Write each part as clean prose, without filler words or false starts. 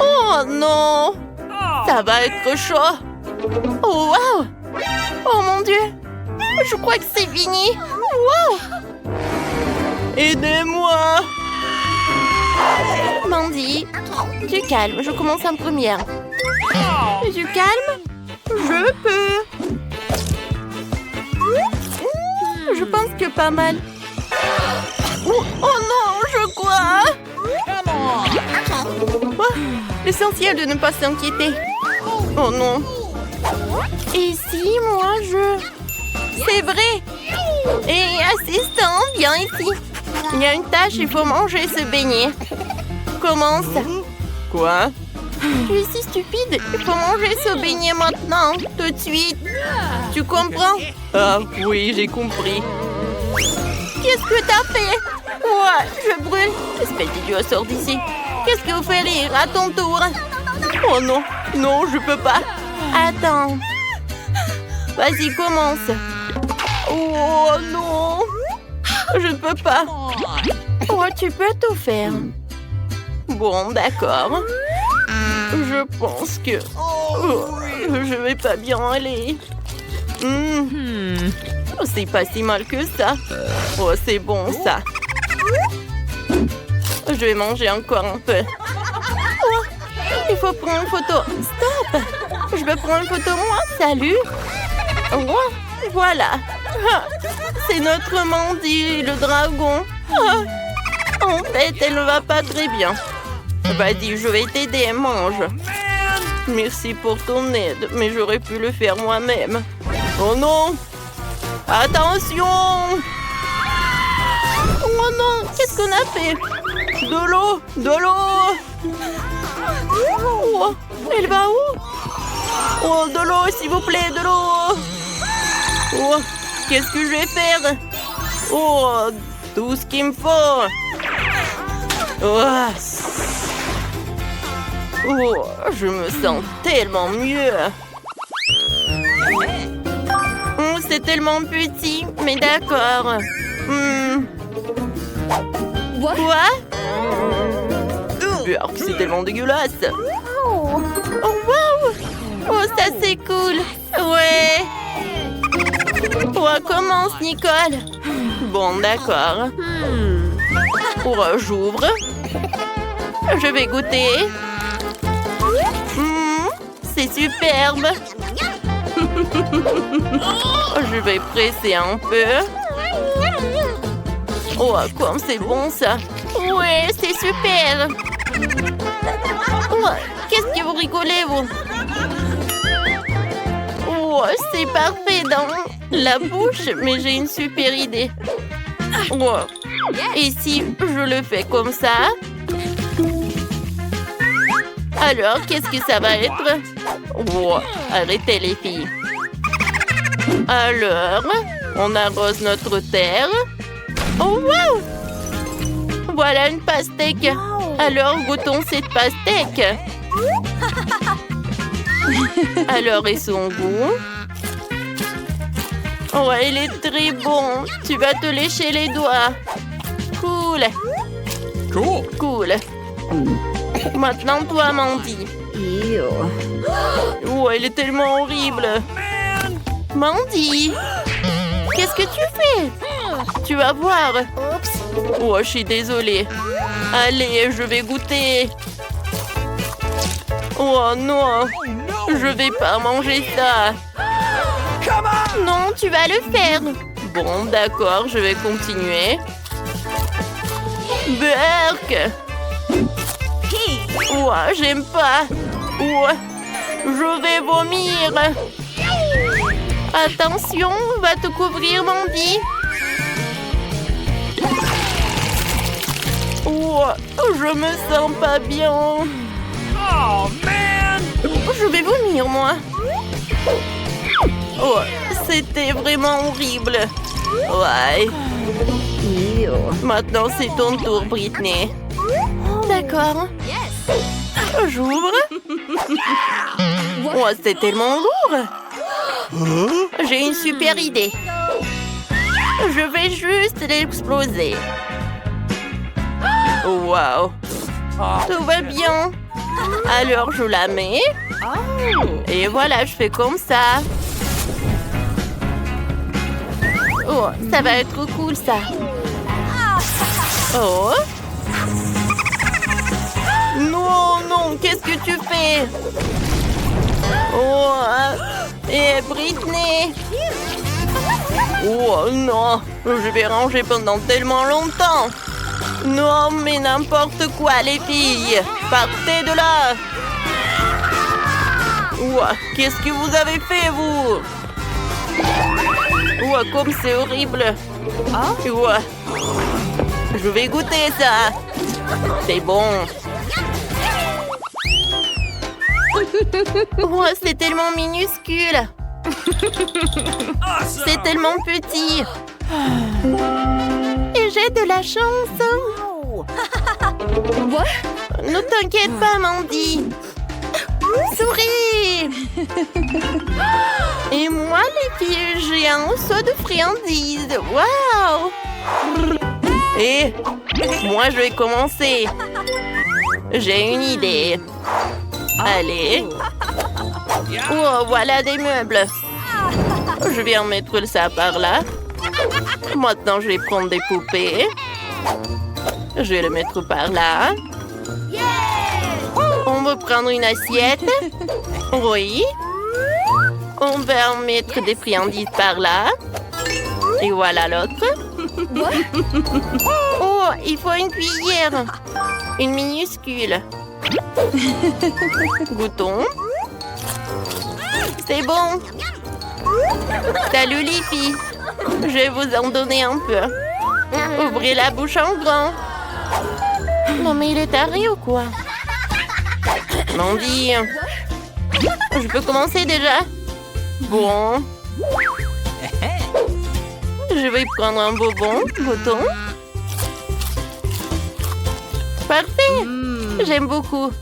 Oh non! Ça va être chaud. Oh wow! Oh mon Dieu! Je crois que c'est fini. Wow! Aidez-moi! Mandy, du calme, je commence en première. Du calme? Je peux. Je pense que pas mal. Oh non, je crois. Oh, l'essentiel de ne pas s'inquiéter. Oh non. Et si moi C'est vrai. Et assistant, viens ici. Il y a une tâche, il faut manger ce beignet. Commence. Quoi? Tu es si stupide. Il faut manger ce beignet maintenant, tout de suite. Tu comprends? Ah oui, j'ai compris. Qu'est-ce que t'as fait? Ouais, je brûle. Espèce d'idiot, sors d'ici. Qu'est-ce que vous faites rire à ton tour? Oh non, non, je peux pas. Attends. Vas-y, commence. Oh non. Je ne peux pas. Oh, tu peux tout faire. Bon, d'accord. Je pense que... je vais pas bien aller. Oh, c'est pas si mal que ça. Oh, c'est bon, ça. Je vais manger encore un peu. Oh, il faut prendre une photo. Stop! Je veux prendre une photo, moi. Salut. Oh, voilà. C'est notre Mandy, le dragon. En fait, elle ne va pas très bien. Vas-y, je vais t'aider, mange. Merci pour ton aide, mais j'aurais pu le faire moi-même. Oh non! Attention! Oh non, qu'est-ce qu'on a fait? De l'eau! De l'eau! Oh, elle va où? Oh, de l'eau, s'il vous plaît, de l'eau! Oh, qu'est-ce que je vais faire? Oh, tout ce qu'il me faut! Oh. Oh, je me sens tellement mieux. Oh, c'est tellement petit, mais d'accord. Quoi? C'est tellement dégueulasse. Oh, wow! Oh, ça c'est cool. Ouais. Oh, commence, Nicole. Bon, d'accord. Oh, j'ouvre. Je vais goûter. C'est superbe. Je vais presser un peu. Oh, comme c'est bon ça. Ouais, c'est super. Oh, qu'est-ce que vous rigolez, vous? Oh, c'est parfait dans la bouche, mais j'ai une super idée. Oh. Et si je le fais comme ça? Alors, qu'est-ce que ça va être? Oh, arrêtez les filles. Alors, on arrose notre terre. Oh, wow! Voilà une pastèque. Alors, goûtons cette pastèque. Alors, et son goût? Oh, il est très bon. Tu vas te lécher les doigts. Cool. Cool. Maintenant, toi, Mandy. Oh, elle est tellement horrible. Mandy, qu'est-ce que tu fais? Tu vas voir. Oh, je suis désolée. Allez, je vais goûter. Oh non, je vais pas manger ça. Non, tu vas le faire. Bon, d'accord, je vais continuer. Burk. Oh, j'aime pas. Oh, je vais vomir. Attention, va te couvrir, Mandy. Oh, je me sens pas bien. Oh, man! Je vais vomir, moi. Oh, c'était vraiment horrible. Ouais. Maintenant, c'est ton tour, Britney. D'accord. J'ouvre. Oh, c'est tellement lourd. J'ai une super idée. Je vais juste l'exploser. Wow. Tout va bien. Alors, je la mets. Et voilà, je fais comme ça. Oh, ça va être cool, ça. Oh. Non, non, qu'est-ce que tu fais? Oh, et Britney. Oh, non, je vais ranger pendant tellement longtemps. Non, mais n'importe quoi, les filles. Partez de là. Ouah, qu'est-ce que vous avez fait, vous? Ouah, comme c'est horrible. Ouah. Je vais goûter ça. C'est bon. Ouah, c'est tellement minuscule. C'est tellement petit. Et j'ai de la chance. Ne t'inquiète pas, Mandy. Souris. Et moi, les filles, j'ai un seau de friandises. Waouh. Et moi, je vais commencer. J'ai une idée. Allez. Oh, voilà des meubles. Je vais en mettre ça par là. Maintenant, je vais prendre des poupées. Je vais le mettre par là. On va prendre une assiette. Oui. On va en mettre des friandises par là. Et voilà l'autre. Oh, il faut une cuillère. Une minuscule. Goûtons. C'est bon. Salut les filles. Je vais vous en donner un peu. Ouvrez la bouche en grand. Non mais il est taré ou quoi? Mandy. Je peux commencer déjà? Bon. Je vais prendre un bonbon. Goûtons. Parfait. J'aime beaucoup.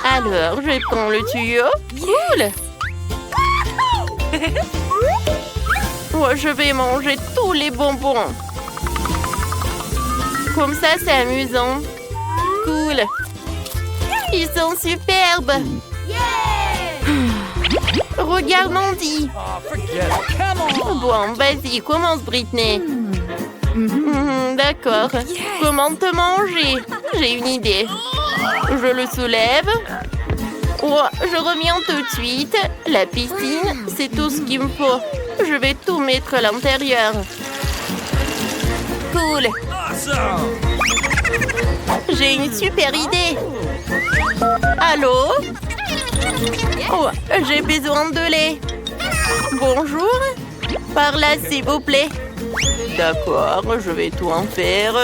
Alors, je vais prendre le tuyau. Cool. Ouais, je vais manger tous les bonbons. Comme ça, c'est amusant. Cool. Ils sont superbes. Regarde Mandy. Bon, vas-y, commence Britney. D'accord. Comment te manger? J'ai une idée. Je le soulève. Oh, je reviens tout de suite. La piscine, c'est tout ce qu'il me faut. Je vais tout mettre à l'intérieur. Cool. J'ai une super idée. Allô? Oh, j'ai besoin de lait. Bonjour. Par là, s'il vous plaît. D'accord, je vais tout en faire.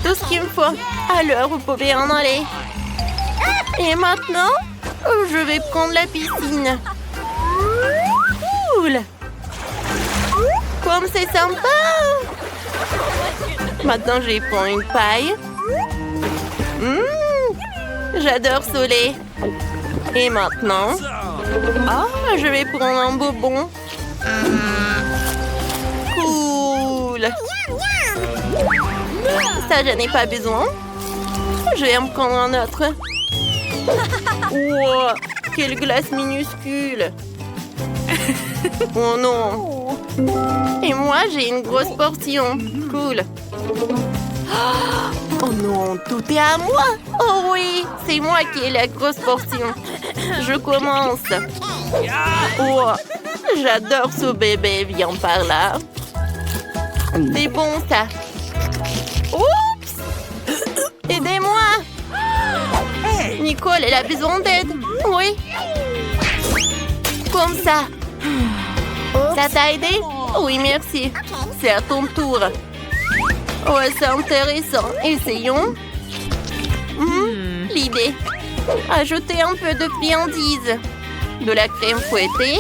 Tout ce qu'il me faut. Alors, vous pouvez en aller. Et maintenant, je vais prendre la piscine. Cool. Comme c'est sympa. Maintenant, je vais prendre une paille. J'adore ce lait. Et maintenant, je vais prendre un bonbon. Cool. Ça, je n'ai pas besoin. Je vais en prendre un autre. Wow, quelle glace minuscule. Oh non. Et moi, j'ai une grosse portion. Cool. Oh non, tout est à moi. Oh oui, c'est moi qui ai la grosse portion. Je commence. Oh, j'adore ce bébé. Viens par là. C'est bon, ça. Oups. Aidez-moi. Nicole, elle a besoin d'aide. Oui. Comme ça. Ça t'a aidé? Oui, merci. C'est à ton tour. Ouais, c'est intéressant. Essayons. L'idée. Ajouter un peu de friandises. De la crème fouettée.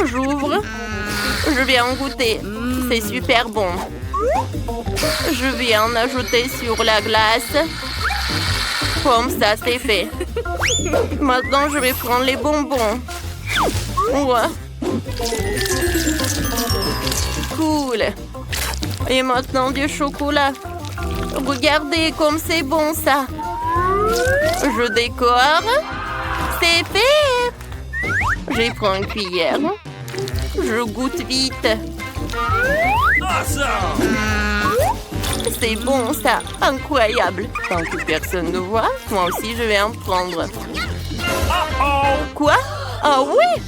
J'ouvre. Je vais en goûter. C'est super bon. Je vais en ajouter sur la glace. Comme ça, c'est fait. Maintenant, je vais prendre les bonbons. Ouais. Cool. Et maintenant du chocolat. Regardez comme c'est bon ça. Je décore. C'est fait. Je prends une cuillère. Je goûte vite. C'est bon ça. Incroyable. Tant que personne ne voit, moi aussi je vais en prendre. Quoi? Ah oui?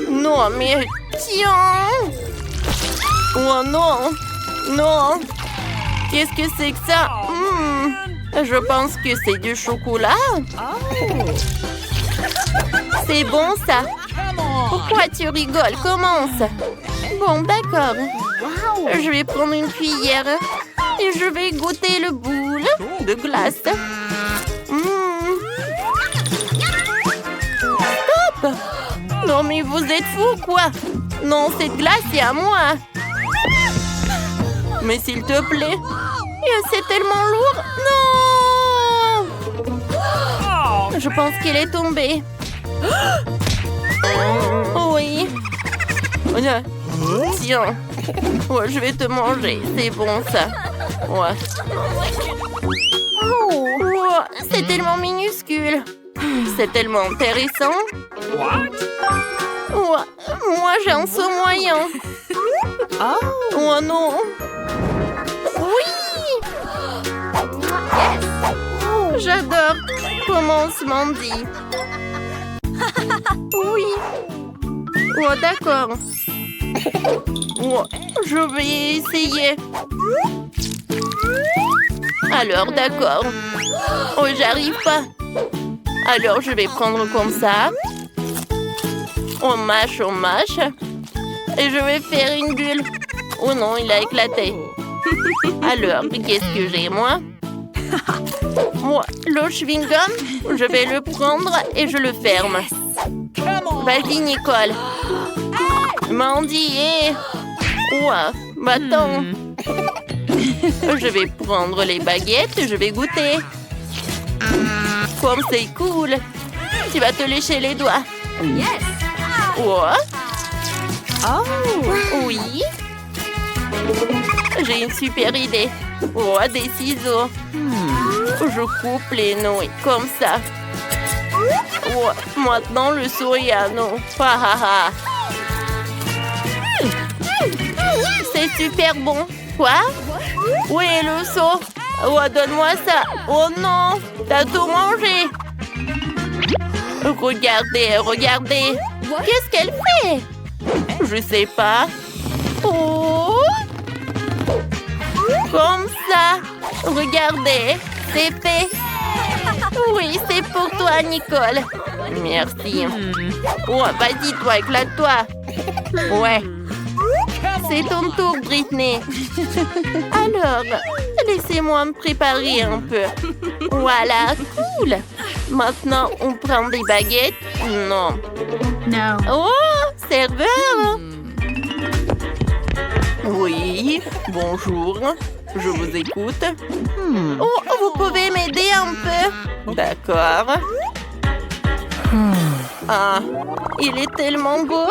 Non mais tiens. Oh non. Non. Qu'est-ce que c'est que ça? Je pense que c'est du chocolat. C'est bon ça. Pourquoi tu rigoles? Commence. Bon, d'accord. Je vais prendre une cuillère et je vais goûter le boule de glace. Stop! Non mais vous êtes fous quoi? Non, cette glace c'est à moi. Mais s'il te plaît. C'est tellement lourd. Non! Je pense qu'elle est tombée. Oui. Tiens. Ouais, je vais te manger. C'est bon ça. Ouais. Oh, c'est tellement minuscule. C'est tellement intéressant. Ouais, moi j'ai un saut moyen. Oh non. Oui. J'adore. Commence, Mandy. Oui. Oh, d'accord. Oh, je vais essayer. Alors, d'accord. Oh, j'arrive pas. Alors, je vais prendre comme ça. On mâche. Et je vais faire une bulle. Oh non, il a éclaté. Alors, qu'est-ce que j'ai, moi? Moi, le chewing-gum, je vais le prendre et je le ferme. Vas-y, Nicole. Mandy, ouais, attends. Je vais prendre les baguettes et je vais goûter. Comme c'est cool. Tu vas te lécher les doigts. Ouais. Oui. J'ai une super idée. Oh, des ciseaux. Je coupe les nouilles comme ça. Oh, maintenant le sourire, non. C'est super bon. Quoi? Où est le seau? Oh, donne-moi ça. Oh non, t'as tout mangé. Regardez. Qu'est-ce qu'elle fait? Je sais pas. Oh. Comme ça. Regardez, c'est fait. Oui, c'est pour toi, Nicole. Merci. Oh, vas-y, toi, éclate-toi. Ouais. C'est ton tour, Britney. Alors, laissez-moi me préparer un peu. Voilà, cool. Maintenant, on prend des baguettes. Non. Oh, serveur. Oui, bonjour. Je vous écoute. Oh, vous pouvez m'aider un peu? D'accord. Ah, il est tellement beau.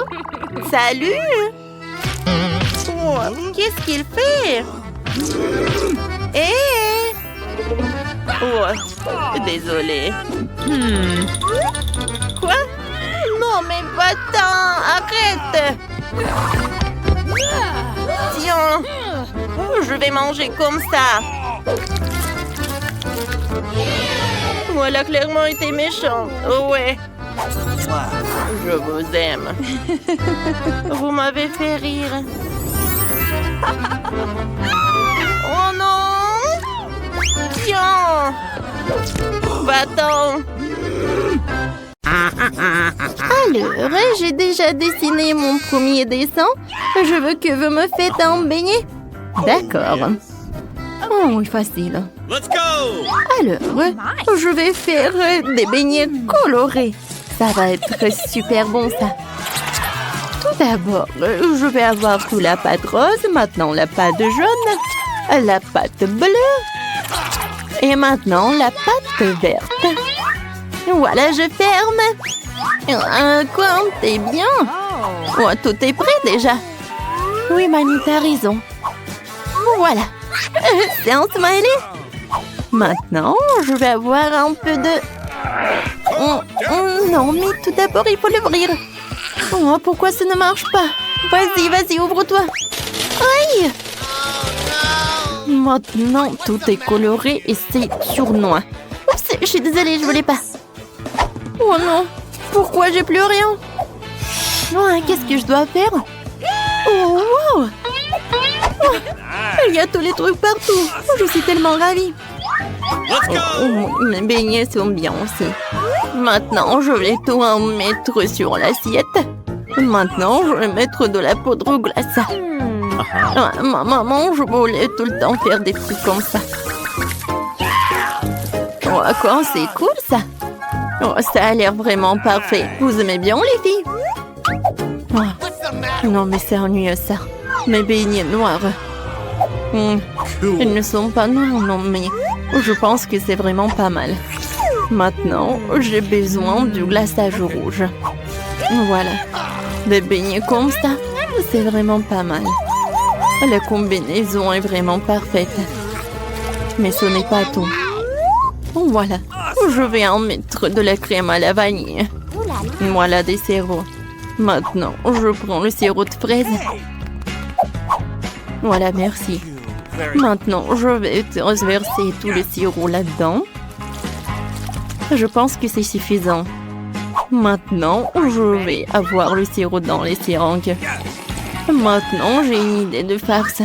Salut. Oh, qu'est-ce qu'il fait? Oh, désolé. Quoi? Non, mais va-t'en, arrête. Tiens, je vais manger comme ça. Voilà, clairement été méchant. Oh ouais. Je vous aime. Vous m'avez fait rire. Oh non! Tiens! Va-t'en! Alors, j'ai déjà dessiné mon premier dessin. Je veux que vous me faites un beignet. D'accord. Oh, facile. Let's go! Alors, je vais faire des beignets colorés. Ça va être super bon, ça. Tout d'abord, je vais avoir toute la pâte rose, maintenant la pâte jaune, la pâte bleue et maintenant la pâte verte. Voilà, je ferme. Quoi, t'es bien? Oh, tout est prêt déjà. Oui, Mamie, t'as raison. Voilà. C'est un smiley. Maintenant, je vais avoir un peu de... non, mais tout d'abord, il faut l'ouvrir. Oh, pourquoi ça ne marche pas? Vas-y, ouvre-toi. Aïe! Maintenant, tout est coloré et c'est sournois. Oups, je suis désolée, je voulais pas. Oh non, pourquoi j'ai plus rien? Oh, qu'est-ce que je dois faire? Oh, wow! Oh, il y a tous les trucs partout. Oh, je suis tellement ravie. Mes beignets sont bien aussi. Maintenant, je vais tout en mettre sur l'assiette. Maintenant, je vais mettre de la poudre glace. Ma maman, je voulais tout le temps faire des trucs comme ça. Oh, quoi, c'est cool ça. Oh, ça a l'air vraiment parfait. Vous aimez bien les filles? Oh. Non, mais c'est ennuyeux ça. Mes beignets noirs. Ils ne sont pas noirs, non, mais je pense que c'est vraiment pas mal. Maintenant, j'ai besoin du glaçage rouge. Voilà. Des beignets comme ça, c'est vraiment pas mal. La combinaison est vraiment parfaite. Mais ce n'est pas tout. Voilà. Je vais en mettre de la crème à la vanille. Voilà des sirops. Maintenant, je prends le sirop de fraise. Voilà, merci. Maintenant, je vais transverser tout le sirop là-dedans. Je pense que c'est suffisant. Maintenant, je vais avoir le sirop dans les seringues. Maintenant, j'ai une idée de farce.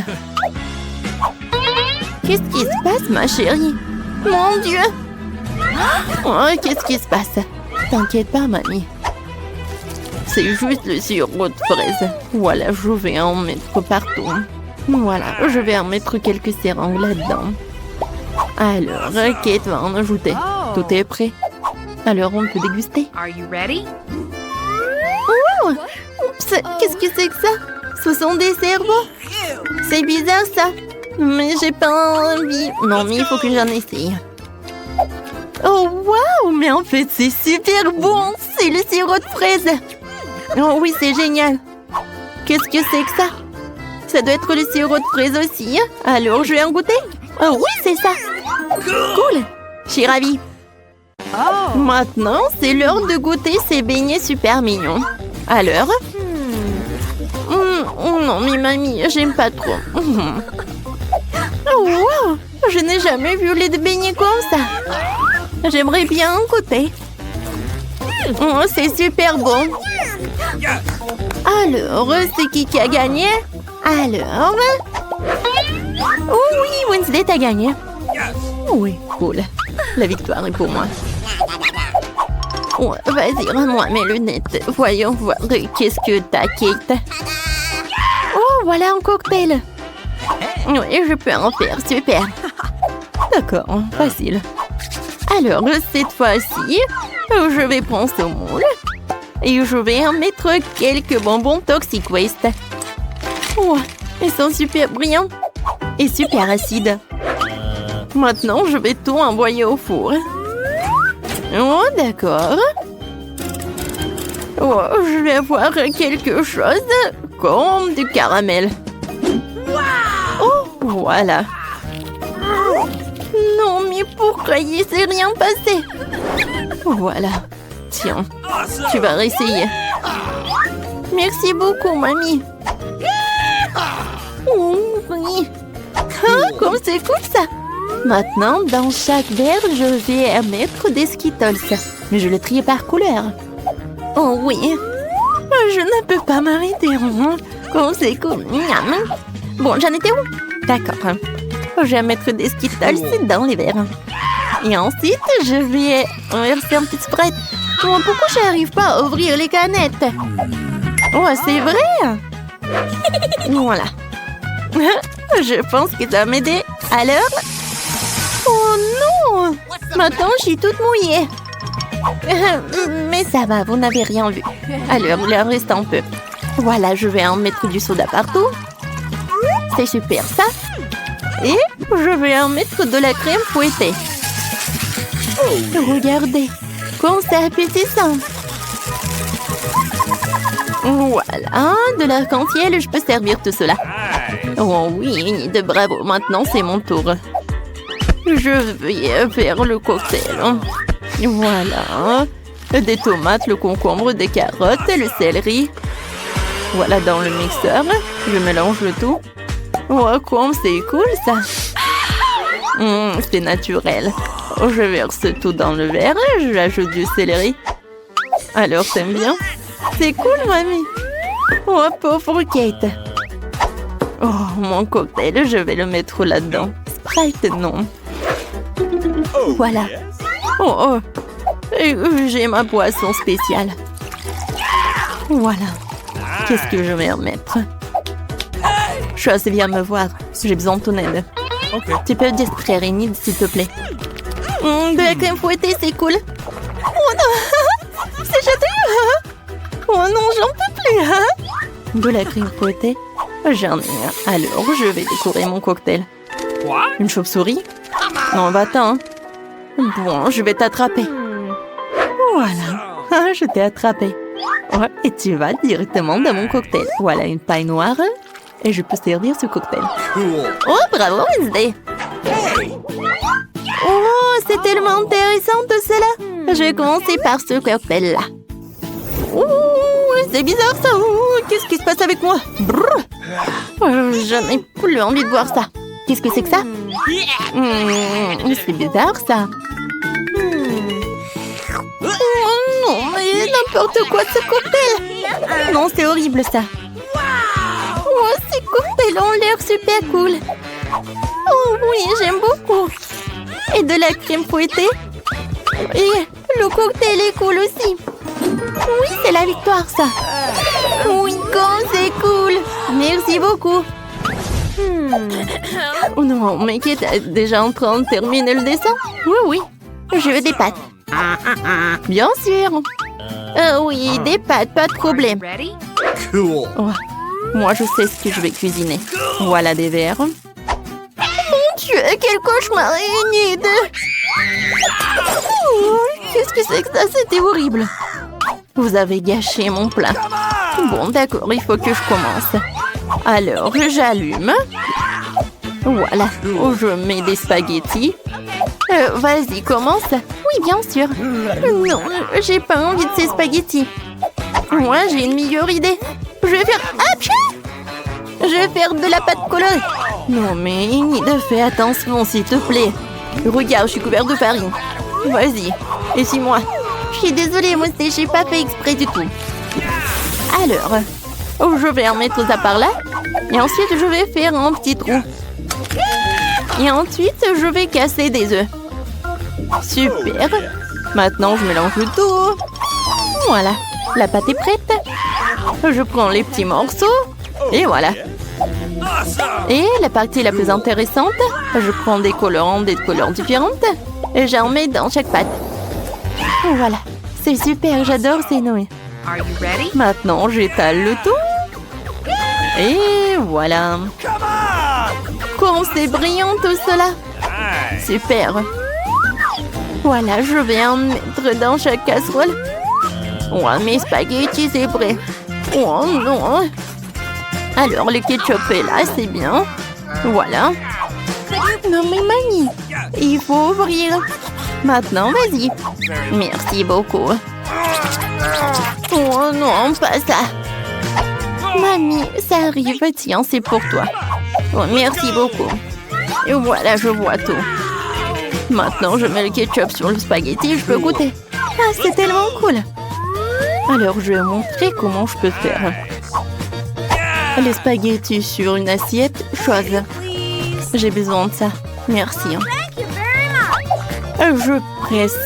Qu'est-ce qui se passe, ma chérie? Mon Dieu! Oh, qu'est-ce qui se passe? T'inquiète pas, mamie. C'est juste le sirop de fraise. Voilà, je vais en mettre partout. Voilà, je vais en mettre quelques seringues là-dedans. Alors, Kate va en ajouter. Tout est prêt. Alors, on peut déguster. Oh! Oups, qu'est-ce que c'est que ça? Ce sont des cerveaux? C'est bizarre, ça. Mais j'ai pas envie. Non, mais il faut que j'en essaye. Oh, waouh! Mais en fait, c'est super bon. C'est le sirop de fraise. Oh oui, c'est génial. Qu'est-ce que c'est que ça? Ça doit être le sirop de fraise aussi. Alors, je vais en goûter. Oh oui, c'est ça. Cool. Je suis ravie. Maintenant, c'est l'heure de goûter ces beignets super mignons. Alors? Non, mais mamie, j'aime pas trop. Oh, wow! Je n'ai jamais vu les beignets comme ça. J'aimerais bien en goûter. Oh, c'est super bon. Alors, c'est qui a gagné? Alors? Oh oui, Wednesday, t'as gagné. Oui, cool. La victoire est pour moi. Oh, vas-y, rends-moi mes lunettes. Voyons voir qu'est-ce que t'as, Kate. Oh, voilà un cocktail. Oui, je peux en faire, super. D'accord, facile. Alors, cette fois-ci, je vais prendre ce moule et je vais en mettre quelques bonbons Toxic Waste. Oh, ils sont super brillants et super acides. Maintenant, je vais tout envoyer au four. Oh, d'accord. Oh, je vais avoir quelque chose comme du caramel. Oh, voilà. Non, mais pourquoi il s'est rien passé? Voilà. Tiens, tu vas réessayer. Merci beaucoup, mamie. Oh, oui. Ah, comme c'est cool, ça. Maintenant, dans chaque verre, je vais mettre des Skittles. Mais je le trie par couleur. Oh oui. Je ne peux pas m'arrêter. Comme c'est cool. Bon, j'en étais où? D'accord. Je vais mettre des Skittles dans les verres. Et ensuite, je vais verser un petit Sprite. Oh, pourquoi je n'arrive pas à ouvrir les canettes? Oh, c'est vrai? Voilà. Je pense que ça va m'aider. Alors? Oh non! Maintenant, je suis toute mouillée. Mais ça va, vous n'avez rien vu. Alors, il en reste un peu. Voilà, je vais en mettre du soda partout. C'est super, ça. Et je vais en mettre de la crème fouettée. Regardez, comme c'est appétissant. Voilà, de l'arc-en-ciel, je peux servir tout cela. Oh oui, de bravo. Maintenant, c'est mon tour. Je vais faire le cocktail. Voilà. Des tomates, le concombre, des carottes et le céleri. Voilà dans le mixeur. Je mélange le tout. Oh, comme c'est cool ça. C'est naturel. Je verse tout dans le verre. J'ajoute du céleri. Alors, t'aimes bien? C'est cool, mamie. Oh, pauvre Kate. Oh, mon cocktail, je vais le mettre là-dedans. Sprite, non. Voilà. Oh. J'ai ma boisson spéciale. Voilà. Qu'est-ce que je vais remettre? Chose, viens me voir. J'ai besoin de ton aide. Tu peux distraire Enid, s'il te plaît. De la crème fouettée, c'est cool. Oh non! C'est châtaigneux! Oh non, j'en peux plus! De la crème fouettée? J'en ai un. Alors, je vais décorer mon cocktail. Une chauve-souris? Non, va-t'en. Bon, je vais t'attraper. Voilà. Je t'ai attrapé. Ouais, et tu vas directement dans mon cocktail. Voilà une paille noire. Et je peux servir ce cocktail. Oh, bravo, Wednesday! Oh, c'est tellement intéressant tout cela. Je vais commencer par ce cocktail-là. Oh, c'est bizarre ça. Oh, qu'est-ce qui se passe avec moi? Je n'ai plus envie de voir ça. Qu'est-ce que c'est que ça? C'est bizarre ça. Oh non, mais n'importe quoi ce cocktail. Non, c'est horrible ça. Oh, ces cocktails ont l'air super cool. Oh oui, j'aime beaucoup. Et de la crème fouettée. Et le cocktail est cool aussi. Oui, c'est la victoire ça. Oui, comme c'est cool. Merci beaucoup. Oh non, mais qui est déjà en train de terminer le dessin? Oui. Je veux des pâtes. Bien sûr. Oui, des pâtes, pas de problème. Oh, moi, je sais ce que je vais cuisiner. Voilà des verres. Mon Dieu, quel cauchemar, Enid! Qu'est-ce que c'est que ça? C'était horrible. Vous avez gâché mon plat. Bon, d'accord, il faut que je commence. Alors, j'allume. Voilà. Oh, je mets des spaghettis. Vas-y, commence. Oui, bien sûr. Non, j'ai pas envie de ces spaghettis. Moi, j'ai une meilleure idée. Je vais faire... Je vais faire de la pâte colorée. Non, mais Enid, fais attention, s'il te plaît. Regarde, je suis couverte de farine. Vas-y, essuie-moi. Je suis désolée, moi, j'ai pas fait exprès du tout. Alors, je vais en mettre ça par là. Et ensuite, je vais faire un petit trou. Et ensuite, je vais casser des œufs. Super. Maintenant, je mélange le tout. Voilà, la pâte est prête. Je prends les petits morceaux. Et voilà. Et la partie la plus intéressante, je prends des colorants des couleurs différentes. Et j'en mets dans chaque pâte. Voilà. C'est super, j'adore ces nouilles. Maintenant, j'étale le tout. Et voilà. Comme c'est brillant tout cela. Super. Voilà, je vais en mettre dans chaque casserole. Oh, mes spaghettis, c'est prêt. Oh non. Alors, le ketchup est là, c'est bien. Voilà. Non mais mamie, il faut ouvrir. Maintenant, vas-y. Merci beaucoup. Oh non, pas ça. Mamie, ça arrive. Tiens, c'est pour toi. Oh, merci beaucoup. Et voilà, je vois tout. Maintenant, je mets le ketchup sur le spaghetti et je peux goûter. Ah, c'est tellement cool. Alors, je vais montrer comment je peux faire. Les spaghettis sur une assiette, chose. J'ai besoin de ça. Merci. Je presse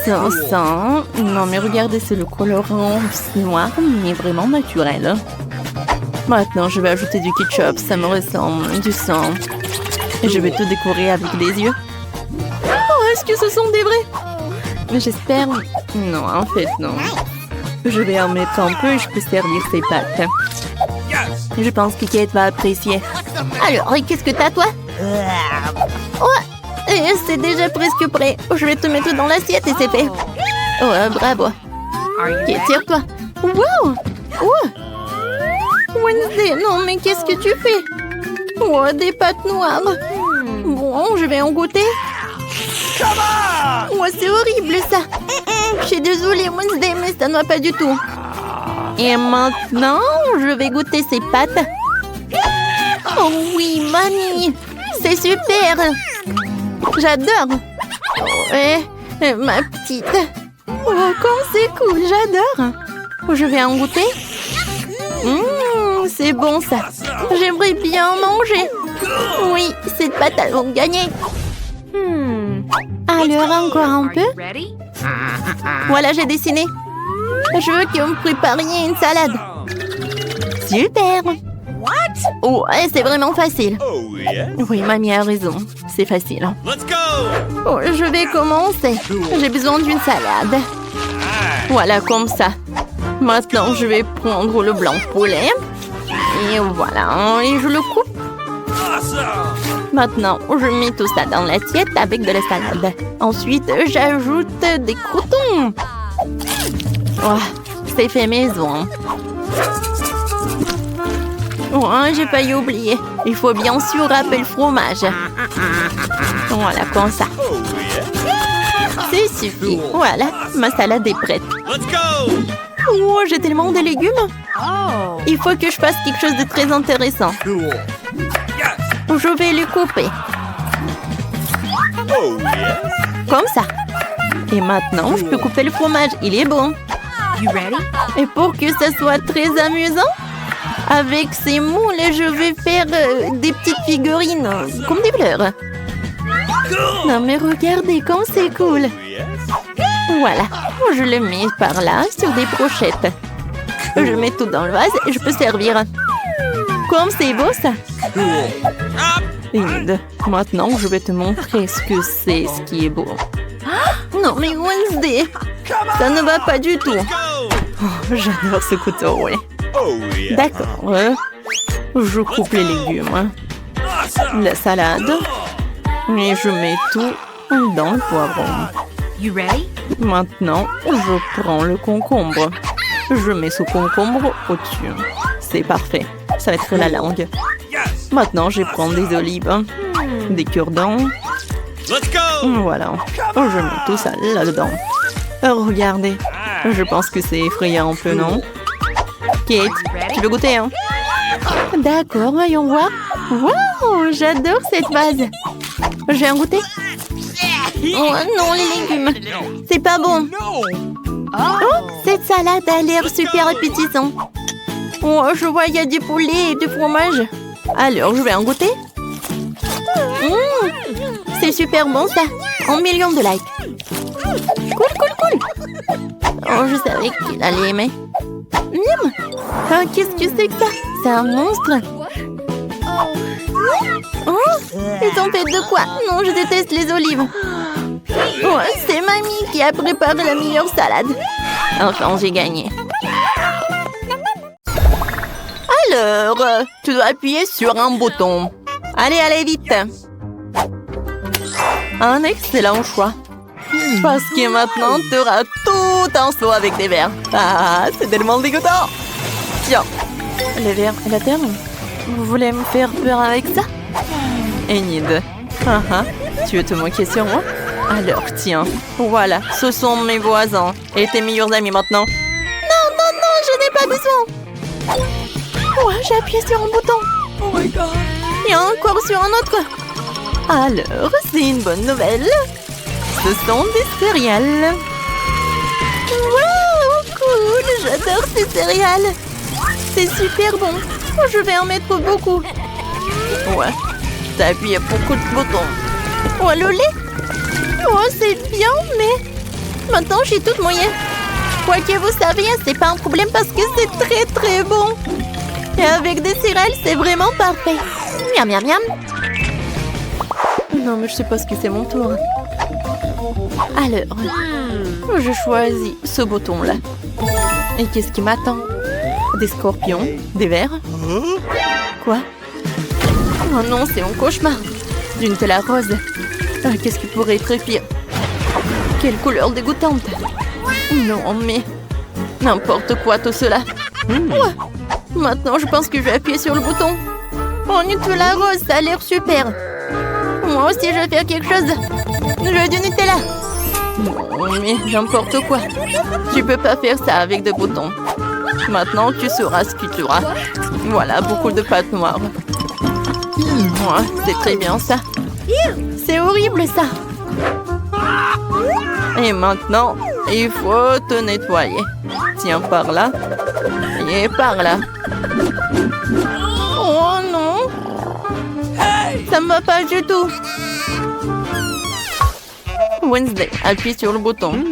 ça. Non, mais regardez, c'est le colorant noir, mais vraiment naturel. Maintenant, je vais ajouter du ketchup. Ça me ressemble du sang. Et je vais tout décorer avec des yeux. Oh, est-ce que ce sont des vrais? J'espère. Non, en fait, non. Je vais en mettre un peu et je peux servir ces pâtes. Je pense que Kate va apprécier. Alors, qu'est-ce que t'as, toi? Oh, c'est déjà presque prêt. Je vais te mettre dans l'assiette et c'est fait. Oh, bravo. Kate, tire-toi. Wow! Oh! Wednesday, non, mais qu'est-ce que tu fais? Oh, des pâtes noires. Bon, je vais en goûter. Oh, c'est horrible ça. Je suis désolée, Wednesday, mais ça ne va pas du tout. Et maintenant, je vais goûter ces pâtes. Oh oui, mamie, c'est super. J'adore. Ouais, ma petite. Oh, comme c'est cool, j'adore. Je vais en goûter. C'est bon ça. J'aimerais bien en manger. Oui, cette pâte, elles vont gagner. Alors, encore un peu. Voilà, j'ai dessiné. Je veux que vous me prépariez une salade. Super. Oh, c'est vraiment facile. Oui, mamie a raison. C'est facile. Oh, je vais commencer. J'ai besoin d'une salade. Voilà, comme ça. Maintenant, je vais prendre le blanc de poulet. Et voilà, et je le coupe. Maintenant, je mets tout ça dans l'assiette avec de la salade. Ensuite, j'ajoute des croûtons. Oh, c'est fait maison. Oh, j'ai failli oublier. Il faut bien sûr râper le fromage. Voilà, comme ça. C'est suffit. Voilà, ma salade est prête. Oh, j'ai tellement de légumes. Il faut que je fasse quelque chose de très intéressant. Je vais les couper. Comme ça. Et maintenant, je peux couper le fromage. Il est bon. Et pour que ça soit très amusant, avec ces moules, je vais faire des petites figurines, comme des fleurs. Non mais regardez comme c'est cool. Voilà, je le mets par là sur des brochettes. Je mets tout dans le vase et je peux servir. Comme c'est beau ça. Inde, maintenant je vais te montrer ce que c'est, ce qui est beau. Non mais Wednesday, ça ne va pas du tout. Oh, j'adore ce couteau, ouais. D'accord, je coupe les légumes, la salade, et je mets tout dans le poivron. Maintenant, je prends le concombre. Je mets ce concombre au-dessus. C'est parfait, ça va être la langue. Maintenant, je prends des olives, des cure-dents. Voilà, je mets tout ça là-dedans. Regardez, je pense que c'est effrayant un peu, non? Kate, tu veux goûter, hein? D'accord, voyons voir. Wow, j'adore cette vase. Je vais en goûter. Oh non, les légumes. C'est pas bon. Oh, cette salade a l'air super appétissante. Oh, je vois, il y a du poulet et du fromage. Alors, je vais en goûter. C'est super bon, ça. 1 million de likes. Cool. Oh, je savais qu'il allait aimer. Miam. Ah, qu'est-ce que c'est que ça? C'est un monstre. Oh, ils ont fait de quoi? Non, je déteste les olives. Oh, c'est mamie qui a préparé la meilleure salade. Enfin, j'ai gagné. Alors, tu dois appuyer sur un bouton. Allez, vite. Un excellent choix. Parce que maintenant, tu auras tout un seau avec des verres. Ah, c'est tellement dégoûtant. Tiens, les verres et la terre. Vous voulez me faire peur avec ça? Enid, tu veux te moquer sur moi? Alors, tiens, voilà, ce sont mes voisins et tes meilleurs amis maintenant. Non, je n'ai pas besoin. Oh, j'ai appuyé sur un bouton. Oh my god. Et encore sur un autre. Alors, c'est une bonne nouvelle. Ce sont des céréales. Wow, cool, j'adore ces céréales. C'est super bon. Je vais en mettre beaucoup. Ouais, t'as appuyé beaucoup de boutons. Oh, le lait. Oh, c'est bien, mais maintenant j'ai toute mouillée. Quoi que vous saviez, c'est pas un problème parce que c'est très bon. Et avec des céréales, c'est vraiment parfait. Miam. Non, mais je sais pas ce que c'est mon tour. Alors, je choisis ce bouton-là. Et qu'est-ce qui m'attend? Des scorpions? Des vers? Quoi? Oh non, c'est mon cauchemar. D'une telle rose. Qu'est-ce qui pourrait être pire? Quelle couleur dégoûtante. Non, mais... n'importe quoi tout cela. Ouais. Maintenant, je pense que je vais appuyer sur le bouton. Oh, Nutella rose, ça a l'air super. Moi aussi, je vais faire quelque chose. Je veux du Nutella. Non, mais n'importe quoi. Tu peux pas faire ça avec des boutons. Maintenant, tu sauras ce que tu auras. Voilà, beaucoup de pâte noire. Ouais, c'est très bien ça. C'est horrible ça. Et maintenant, il faut te nettoyer. Tiens, par là. Et par là. Oh non. Ça ne va pas du tout. Wednesday, appuie sur le bouton.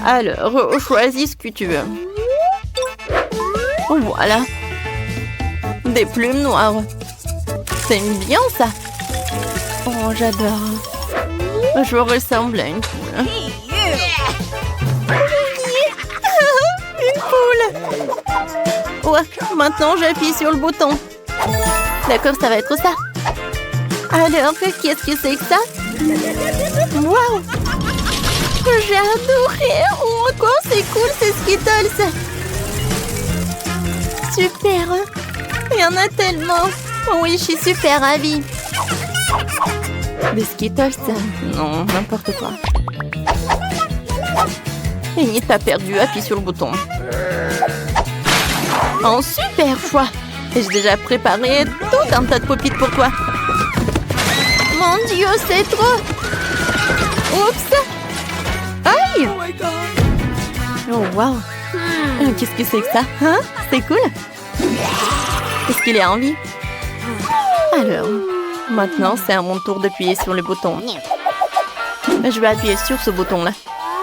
Alors, choisis ce que tu veux. Voilà. Des plumes noires. C'est bien ça. Oh, j'adore. Je ressemble à une poule. Une poule. Ouais, maintenant j'appuie sur le bouton. D'accord, ça va être ça. Alors, qu'est-ce que c'est que ça? Waouh! J'ai adoré! Oh, encore c'est cool, c'est Skittles! Super! Il y en a tellement! Oui, je suis super ravie! Des Skittles? Non, n'importe quoi. Et t'as perdu, appuie sur le bouton. Oh, super choix! J'ai déjà préparé tout un tas de pop-it pour toi. Mon Dieu, c'est trop! Oups! Aïe! Oh, wow! Qu'est-ce que c'est que ça? Hein? C'est cool? Est-ce qu'il est en vie? Alors, maintenant, c'est à mon tour d'appuyer sur le bouton. Je vais appuyer sur ce bouton-là.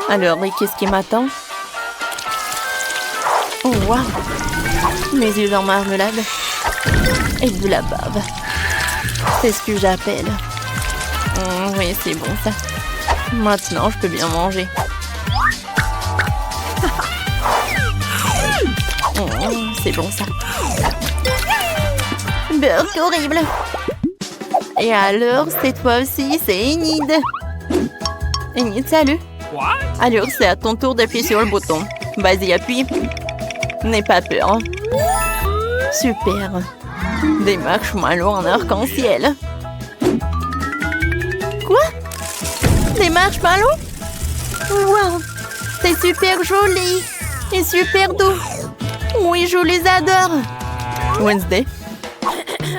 Alors, et qu'est-ce qui m'attend? Oh, wow! Mes yeux en marmelade. Et de la bave. C'est ce que j'appelle. Oui, c'est bon ça. Maintenant, je peux bien manger. C'est bon ça. Burk horrible. Et alors, c'est toi aussi, c'est Enid. Enid, salut. Alors, c'est à ton tour d'appuyer sur le bouton. Vas-y, appuie. N'aie pas peur. Super. Des marshmallows en arc-en-ciel. Quoi? Des marshmallows? Wow! C'est super joli et super doux. Oui, je les adore. Wednesday.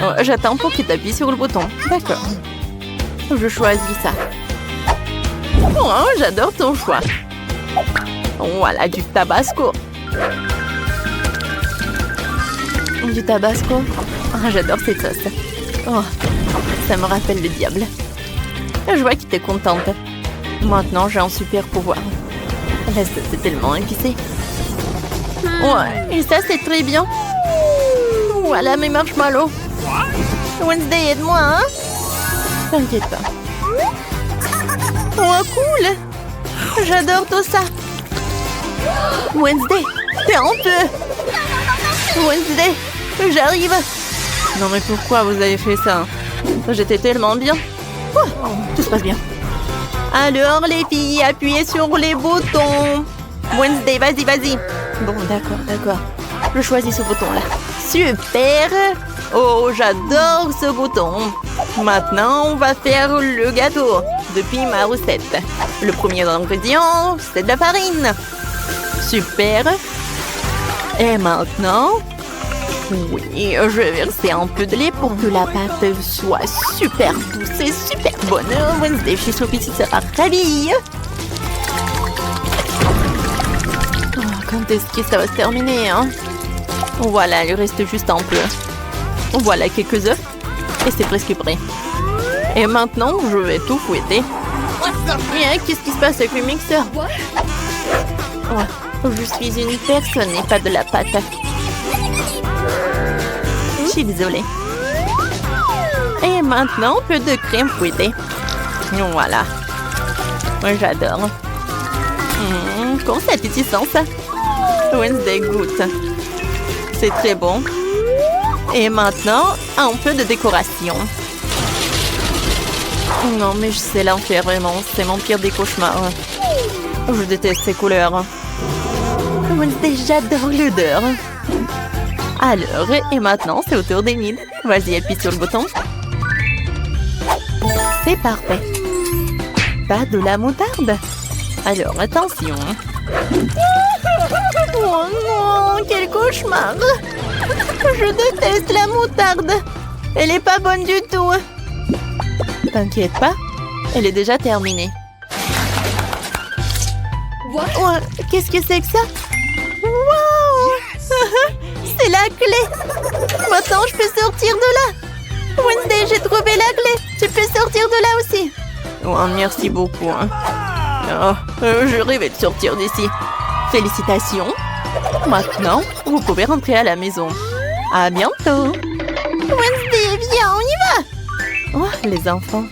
Oh, j'attends pour que tu appuies sur le bouton. D'accord. Je choisis ça. Oh, j'adore ton choix. Voilà, du tabasco. Du tabasco. Oh, j'adore cette sauce. Oh, ça me rappelle le diable. Je vois que tu es contente. Maintenant, j'ai un super pouvoir. La sauce est tellement épicée. Ouais, et ça, c'est très bien. Voilà mes marshmallows. Wednesday, aide-moi, hein? T'inquiète pas. Oh, cool! J'adore tout ça. Wednesday, t'es en feu! Wednesday, j'arrive! Non mais pourquoi vous avez fait ça? J'étais tellement bien. Oh, tout se passe bien. Alors les filles, appuyez sur les boutons. Wednesday, vas-y, vas-y. Bon, d'accord. Je choisis ce bouton-là. Super! Oh, j'adore ce bouton. Maintenant, on va faire le gâteau depuis ma recette. Le premier ingrédient, c'est de la farine. Super. Et maintenant, oui, je vais verser un peu de lait pour que la pâte soit super douce et super bonne. Wednesday, je suis sûre que tu seras ravie. Oh, quand est-ce que ça va se terminer, hein? Voilà, il reste juste un peu. Voilà quelques œufs. Et c'est presque prêt. Et maintenant, je vais tout fouetter. Qu'est-ce qui se passe avec le mixeur? Ouais, je suis une personne et pas de la pâte. Je suis désolée. Et maintenant, un peu de crème fouettée. Voilà. Moi, j'adore. Comment c'est appétissant, ça? Wednesday goûte. C'est très bon. Et maintenant, un peu de décoration. Non, mais je sais l'enfer, vraiment. C'est mon pire des cauchemars. Je déteste ces couleurs. Wednesday, j'adore l'odeur. Alors, et maintenant, c'est au tour d'Enid. Vas-y, appuie sur le bouton. C'est parfait. Pas de la moutarde. Alors, attention. Oh non, quel cauchemar. Je déteste la moutarde. Elle est pas bonne du tout. T'inquiète pas, elle est déjà terminée. Oh, qu'est-ce que c'est que ça? Wow! C'est la clé. Maintenant, je peux sortir de là. Wednesday, j'ai trouvé la clé. Tu peux sortir de là aussi. Oh, merci beaucoup. Oh, je rêvais de sortir d'ici. Félicitations. Maintenant, vous pouvez rentrer à la maison. À bientôt. Wednesday, viens, on y va. Oh, les enfants.